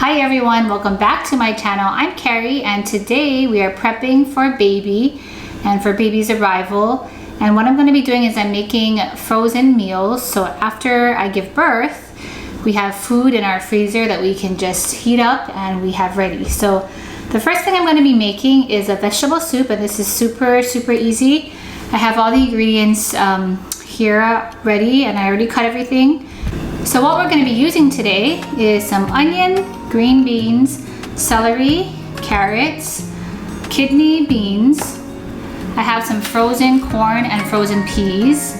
Hi everyone, welcome back to my channel. I'm Carrie and today we are prepping for baby and for baby's arrival. And what I'm going to be doing is I'm making frozen meals. So after I give birth, we have food in our freezer that we can just heat up and we have ready. So the first thing I'm going to be making is a vegetable soup, and this is super easy. I have all the ingredients here ready and I already cut everything. So what we're going to be using today is some onion, green beans, celery, carrots, kidney beans. I have some frozen corn and frozen peas,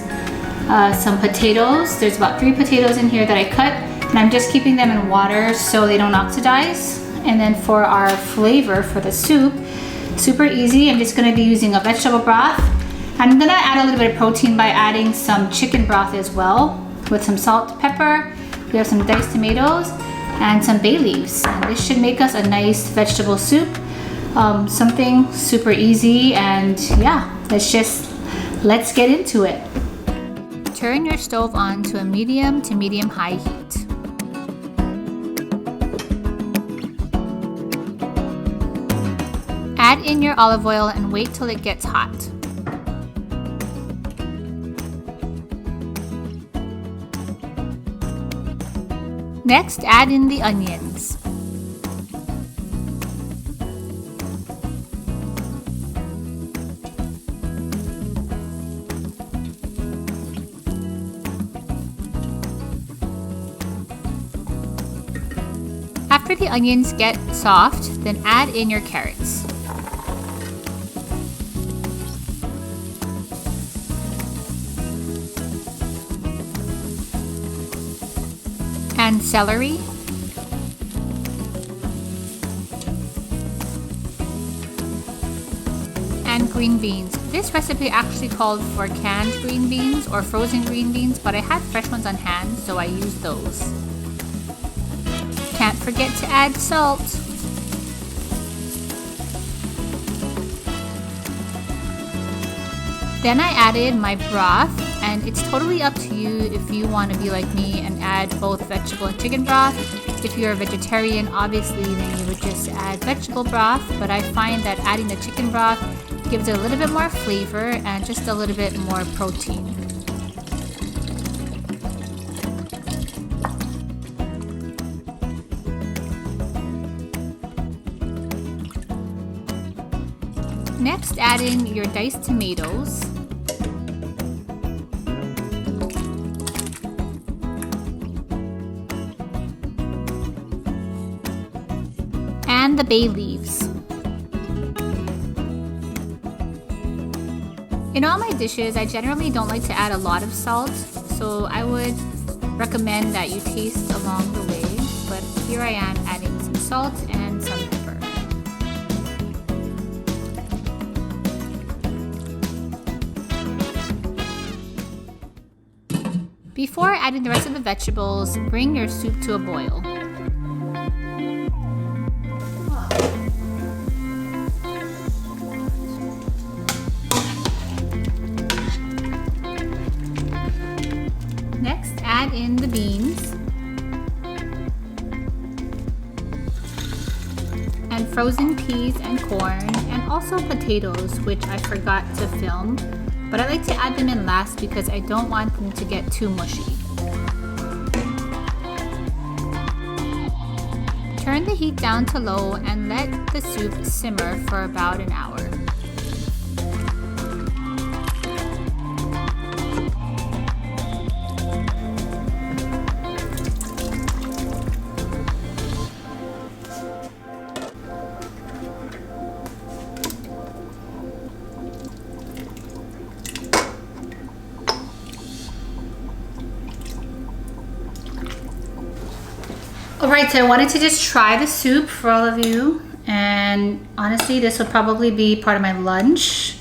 some potatoes. There's about 3 potatoes in here that I cut, and I'm just keeping them in water so they don't oxidize. And then for our flavor for the soup, super easy, I'm just going to be using a vegetable broth. I'm going to add a little bit of protein by adding some chicken broth as well, with some salt, pepper. We have some diced tomatoes and some bay leaves. And this should make us a nice vegetable soup. Something super easy, and yeah, let's get into it. Turn your stove on to a medium to medium high heat. Add in your olive oil and wait till it gets hot. Next, add in the onions. After the onions get soft, then add in your carrots. And celery, and green beans. This recipe actually called for canned green beans or frozen green beans, but I had fresh ones on hand, so I used those. Can't forget to add salt. Then I added my broth, and it's totally up to you if you want to be like me and add both vegetable and chicken broth. If you're a vegetarian, obviously, then you would just add vegetable broth, but I find that adding the chicken broth gives it a little bit more flavor and just a little bit more protein. Next, add in your diced tomatoes. And the bay leaves. In all my dishes, I generally don't like to add a lot of salt, so I would recommend that you taste along the way, but here I am adding some salt and some pepper. Before adding the rest of the vegetables, bring your soup to a boil. Next, add in the beans and frozen peas and corn, and also potatoes, which I forgot to film, but I like to add them in last because I don't want them to get too mushy. Turn the heat down to low and let the soup simmer for about an hour. Alright, so I wanted to just try the soup for all of you, and honestly this will probably be part of my lunch,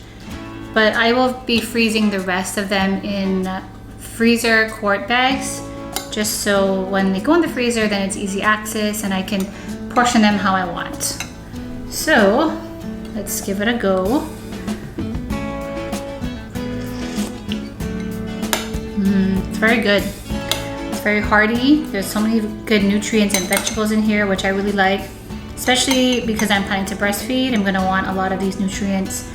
but I will be freezing the rest of them in freezer quart bags, just so when they go in the freezer then it's easy access and I can portion them how I want. So let's give it a go. It's very good. It's very hearty. There's so many good nutrients and vegetables in here, which I really like, especially because I'm planning to breastfeed. I'm gonna want a lot of these nutrients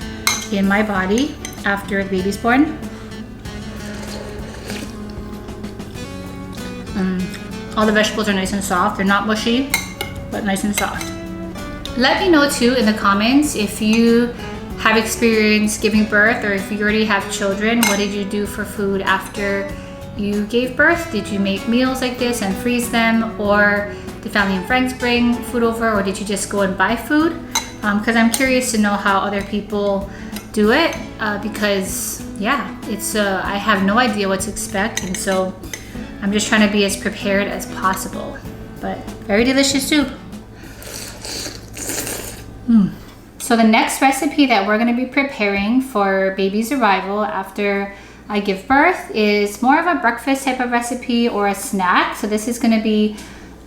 in my body after the baby's born. All the vegetables are nice and soft. They're not mushy, but nice and soft. Let me know too in the comments if you have experienced giving birth, or if you already have children, what did you do for food after you gave birth? Did you make meals like this and freeze them, or did family and friends bring food over, or did you just go and buy food? Because I'm curious to know how other people do it, because yeah, it's I have no idea what to expect, and so I'm just trying to be as prepared as possible. But very delicious soup. So the next recipe that we're going to be preparing for baby's arrival after I give birth is more of a breakfast type of recipe or a snack. So this is going to be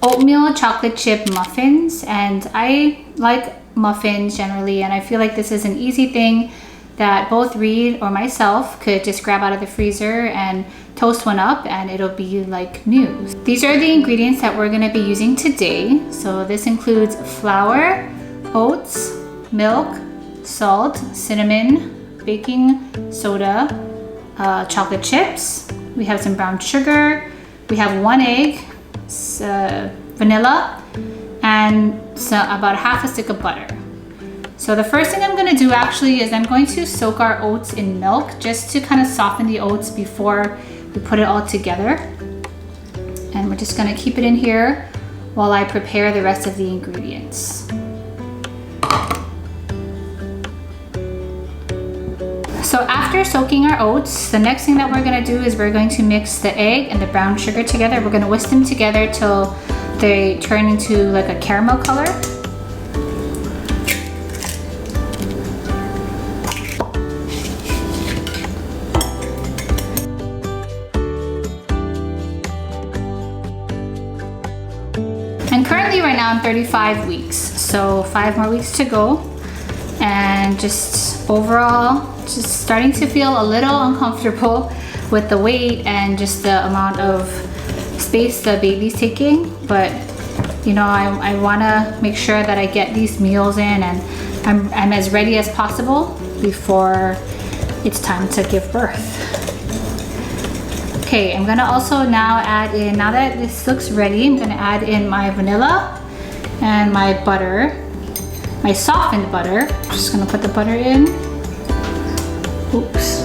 oatmeal chocolate chip muffins, and I like muffins generally, and I feel like this is an easy thing that both Reed or myself could just grab out of the freezer and toast one up and it'll be like new. These are the ingredients that we're going to be using today. So this includes flour, oats, milk, salt, cinnamon, baking soda, chocolate chips. We have some brown sugar. We have 1 egg, vanilla, and about half a stick of butter. So the first thing I'm going to do actually is I'm going to soak our oats in milk just to kind of soften the oats before we put it all together. And we're just going to keep it in here while I prepare the rest of the ingredients. So after soaking our oats, the next thing that we're going to do is we're going to mix the egg and the brown sugar together. We're going to whisk them together till they turn into like a caramel color. And currently right now I'm 35 weeks, so 5 more weeks to go. And just overall, just starting to feel a little uncomfortable with the weight and just the amount of space the baby's taking. But you know, I want to make sure that I get these meals in and I'm as ready as possible before it's time to give birth. Okay, I'm gonna also now add in, now that this looks ready, I'm gonna add in my vanilla and my butter, my softened butter. I'm just gonna put the butter in. Oops.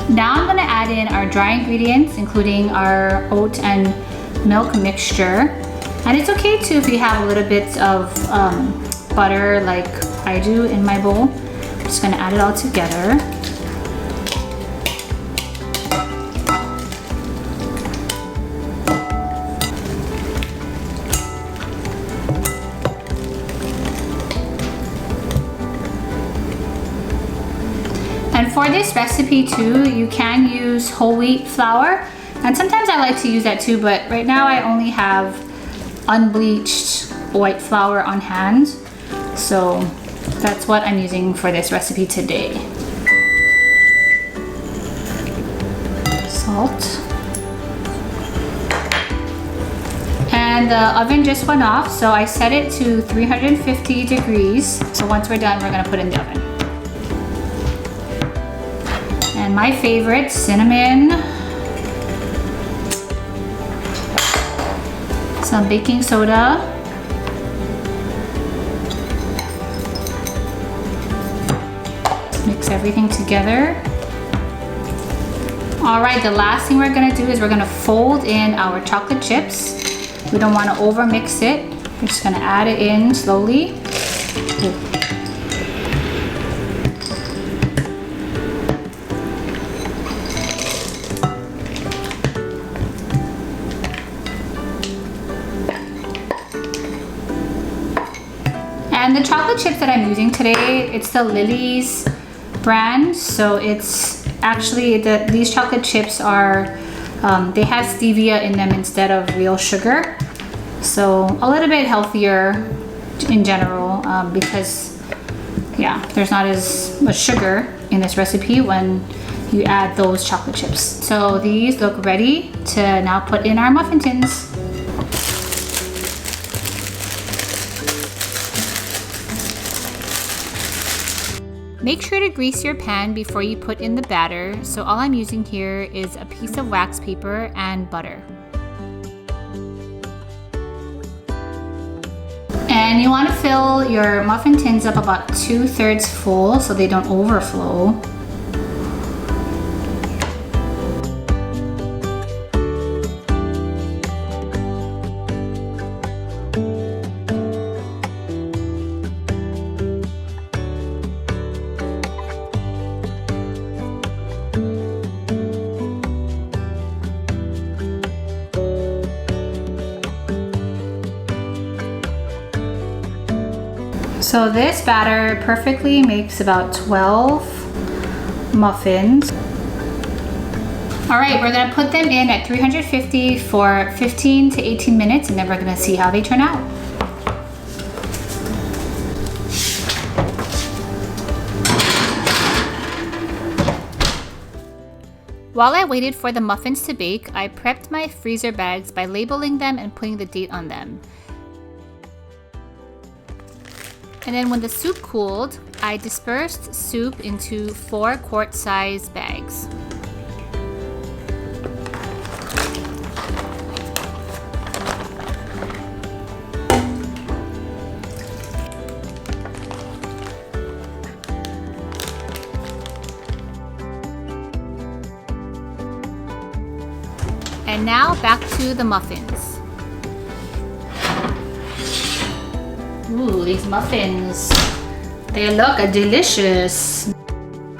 Now I'm gonna add in our dry ingredients, including our oat and milk mixture. And it's okay too if you have a little bit of butter like I do in my bowl. I'm just gonna add it all together. And for this recipe too, you can use whole wheat flour. And sometimes I like to use that too, but right now I only have unbleached white flour on hand. So that's what I'm using for this recipe today. Salt. And the oven just went off, so I set it to 350 degrees. So once we're done, we're gonna put it in the oven. And my favorite, cinnamon, some baking soda, mix everything together. All right, the last thing we're gonna do is we're gonna fold in our chocolate chips. We don't wanna over mix it. We're just gonna add it in slowly. And the chocolate chips that I'm using today, it's the Lily's brand. So it's actually, these chocolate chips are, they have stevia in them instead of real sugar. So a little bit healthier in general because yeah, there's not as much sugar in this recipe when you add those chocolate chips. So these look ready to now put in our muffin tins. Make sure to grease your pan before you put in the batter. So all I'm using here is a piece of wax paper and butter. And you want to fill your muffin tins up about 2/3 full so they don't overflow. So this batter perfectly makes about 12 muffins. All right, we're gonna put them in at 350 for 15 to 18 minutes and then we're gonna see how they turn out. While I waited for the muffins to bake, I prepped my freezer bags by labeling them and putting the date on them. And then when the soup cooled, I dispersed soup into 4 quart-size bags. And now back to the muffins. Ooh, these muffins, they look delicious.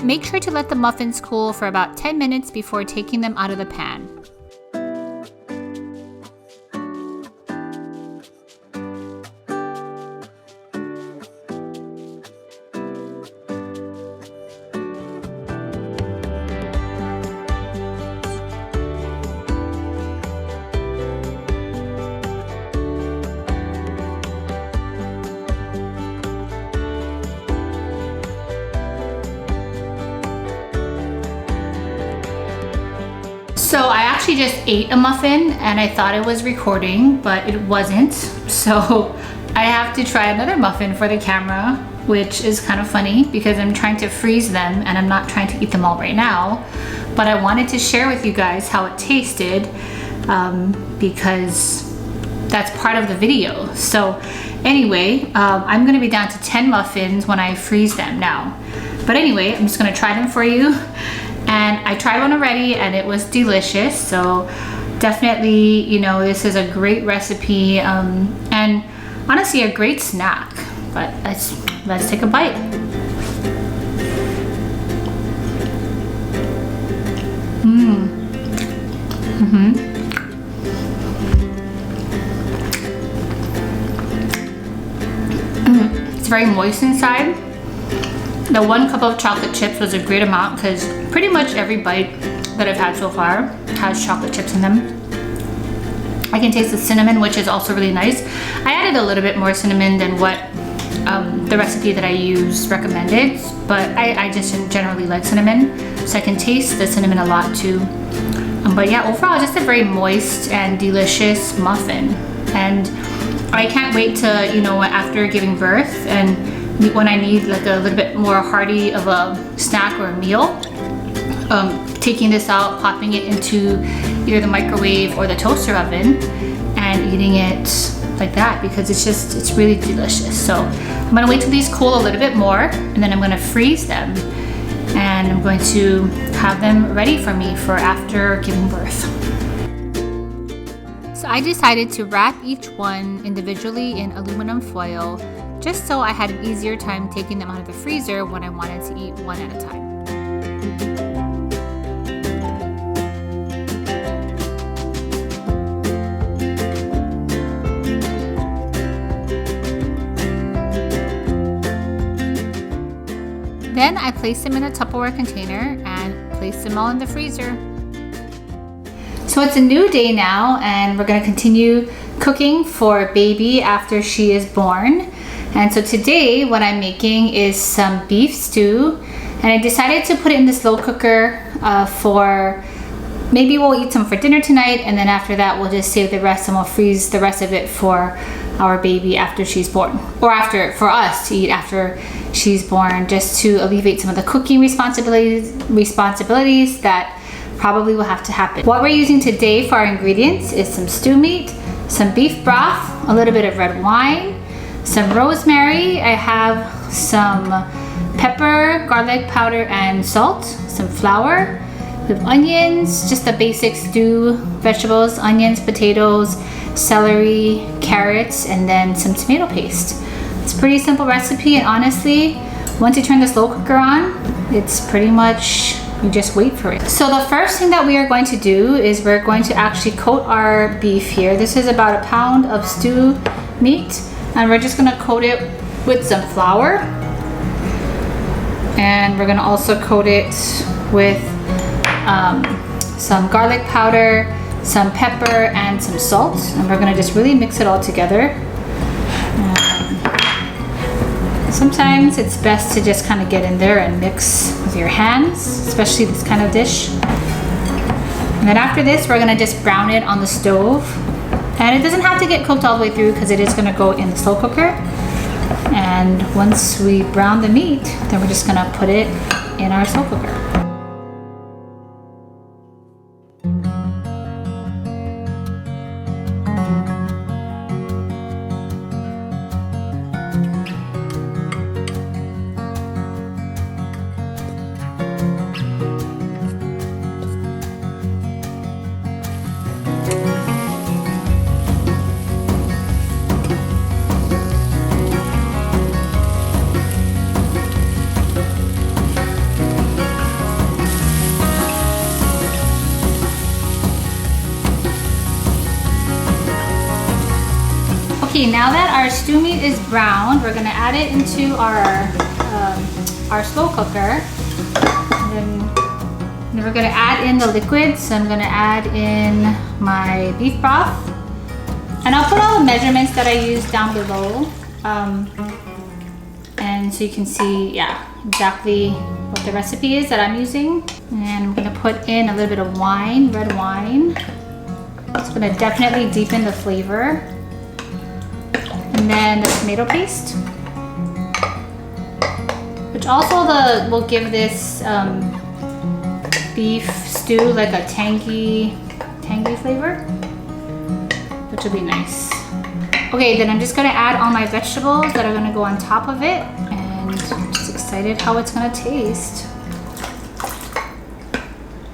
Make sure to let the muffins cool for about 10 minutes before taking them out of the pan. So I actually just ate a muffin and I thought it was recording, but it wasn't. So I have to try another muffin for the camera, which is kind of funny because I'm trying to freeze them and I'm not trying to eat them all right now. But I wanted to share with you guys how it tasted because that's part of the video. So anyway, I'm gonna be down to 10 muffins when I freeze them now. But anyway, I'm just gonna try them for you. And I tried one already and it was delicious. So definitely, you know, this is a great recipe and honestly a great snack. But let's take a bite. It's very moist inside. The 1 cup of chocolate chips was a great amount because pretty much every bite that I've had so far has chocolate chips in them. I can taste the cinnamon, which is also really nice. I added a little bit more cinnamon than what the recipe that I use recommended, but I just generally like cinnamon, so I can taste the cinnamon a lot too. But yeah, overall, just a very moist and delicious muffin. And I can't wait to, you know, after giving birth and when I need like a little bit more hearty of a snack or a meal, taking this out, popping it into either the microwave or the toaster oven and eating it like that because it's really delicious. So I'm gonna wait till these cool a little bit more and then I'm gonna freeze them and I'm going to have them ready for me for after giving birth. So I decided to wrap each one individually in aluminum foil just so I had an easier time taking them out of the freezer when I wanted to eat one at a time. Then I placed them in a Tupperware container and placed them all in the freezer. So it's a new day now and we're gonna continue cooking for baby after she is born. And so today what I'm making is some beef stew, and I decided to put it in the slow cooker for maybe we'll eat some for dinner tonight, and then after that we'll just save the rest and we'll freeze the rest of it for our baby after she's born, or for us to eat after she's born, just to alleviate some of the cooking responsibilities that probably will have to happen. What we're using today for our ingredients is some stew meat, some beef broth, a little bit of red wine, some rosemary. I have some pepper, garlic powder, and salt, some flour. We have onions, just the basic stew vegetables, onions, potatoes, celery, carrots, and then some tomato paste. It's a pretty simple recipe, and honestly, once you turn the slow cooker on, it's pretty much, you just wait for it. So the first thing that we are going to do is we're going to actually coat our beef here. This is about a pound of stew meat, and we're just gonna coat it with some flour. And we're gonna also coat it with some garlic powder, some pepper, and some salt. And we're gonna just really mix it all together. Sometimes it's best to just kind of get in there and mix with your hands, especially this kind of dish. And then after this, we're gonna just brown it on the stove. And it doesn't have to get cooked all the way through because it is gonna go in the slow cooker. And once we brown the meat, then we're just gonna put it in our slow cooker. Okay, now that our stew meat is browned, we're gonna add it into our slow cooker. And then we're gonna add in the liquid. So I'm gonna add in my beef broth. And I'll put all the measurements that I use down below. And so you can see, yeah, exactly what the recipe is that I'm using. And I'm gonna put in a little bit of wine, red wine. It's gonna definitely deepen the flavor. And then the tomato paste, which also will give this beef stew like a tangy flavor, which will be nice. Okay, then I'm just gonna add all my vegetables that are gonna go on top of it, and I'm just excited how it's gonna taste.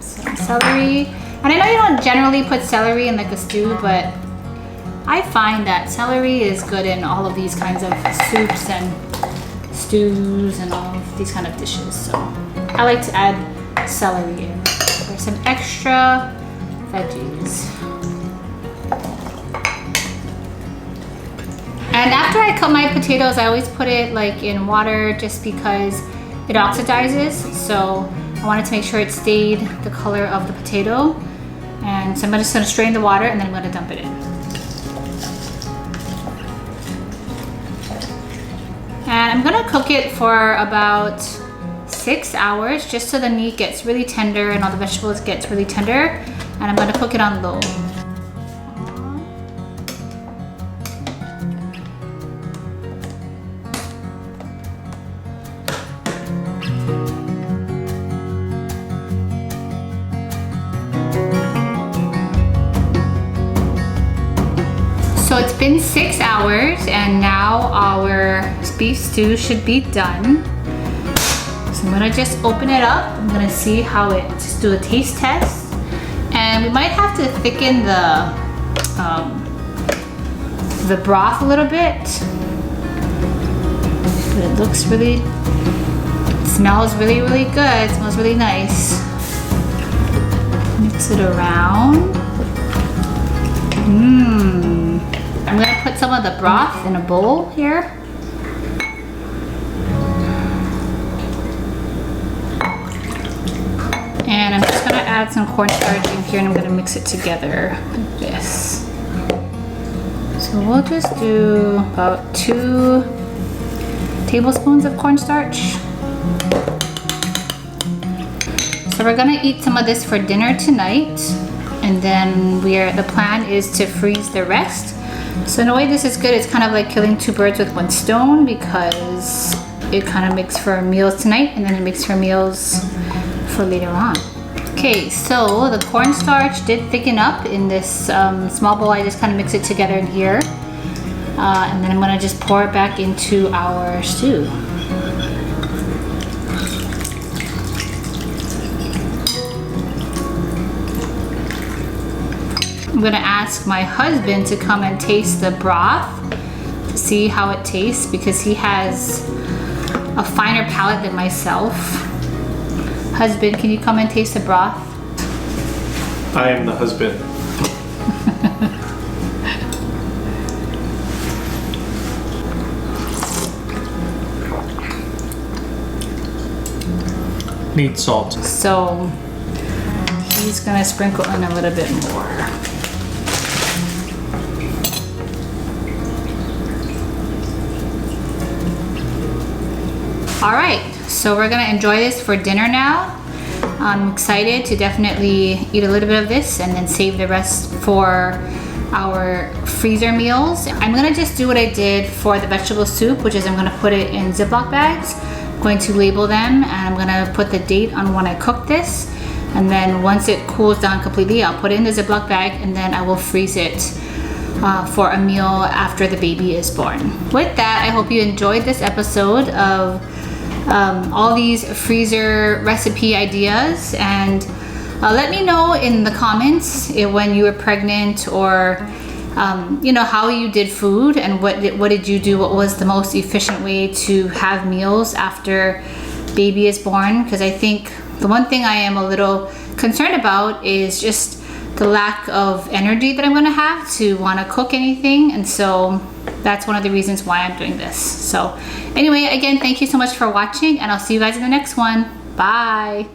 Some celery, and I know you don't generally put celery in like a stew, but I find that celery is good in all of these kinds of soups and stews and all of these kind of dishes. So I like to add celery in for some extra veggies. And after I cut my potatoes, I always put it like in water just because it oxidizes. So I wanted to make sure it stayed the color of the potato. And so I'm just gonna strain the water and then I'm gonna dump it in. And I'm gonna cook it for about 6 hours just so the meat gets really tender and all the vegetables gets really tender. And I'm gonna cook it on low. So it's been 6 hours and now our beef stew should be done. So I'm gonna just open it up. I'm gonna see how just do a taste test. And we might have to thicken the broth a little bit. But it looks really, it smells really, really good. It smells really nice. Mix it around. I'm gonna put some of the broth in a bowl here. And I'm just gonna add some cornstarch in here and I'm gonna mix it together like this. So we'll just do about 2 tablespoons of cornstarch. So we're gonna eat some of this for dinner tonight, and then the plan is to freeze the rest. So in a way this is good. It's kind of like killing 2 birds with 1 stone, because it kind of makes for meals tonight and then it makes for meals for later on. Okay, so the cornstarch did thicken up in this small bowl. I just kind of mix it together in here. And then I'm gonna just pour it back into our stew. I'm gonna ask my husband to come and taste the broth to see how it tastes, because he has a finer palate than myself. Husband, can you come and taste the broth? I am the husband. Need salt. So he's gonna sprinkle in a little bit more. All right, so we're gonna enjoy this for dinner now. I'm excited to definitely eat a little bit of this and then save the rest for our freezer meals. I'm gonna just do what I did for the vegetable soup, which is I'm gonna put it in Ziploc bags. I'm going to label them, and I'm gonna put the date on when I cook this. And then once it cools down completely, I'll put it in the Ziploc bag, and then I will freeze it for a meal after the baby is born. With that, I hope you enjoyed this episode of all these freezer recipe ideas, and let me know in the comments when you were pregnant, or you know, how you did food and what did you do, what was the most efficient way to have meals after baby is born. Because I think the one thing I am a little concerned about is just the lack of energy that I'm gonna have to wanna cook anything, and so that's one of the reasons why I'm doing this. So anyway, again, thank you so much for watching, and I'll see you guys in the next one. Bye.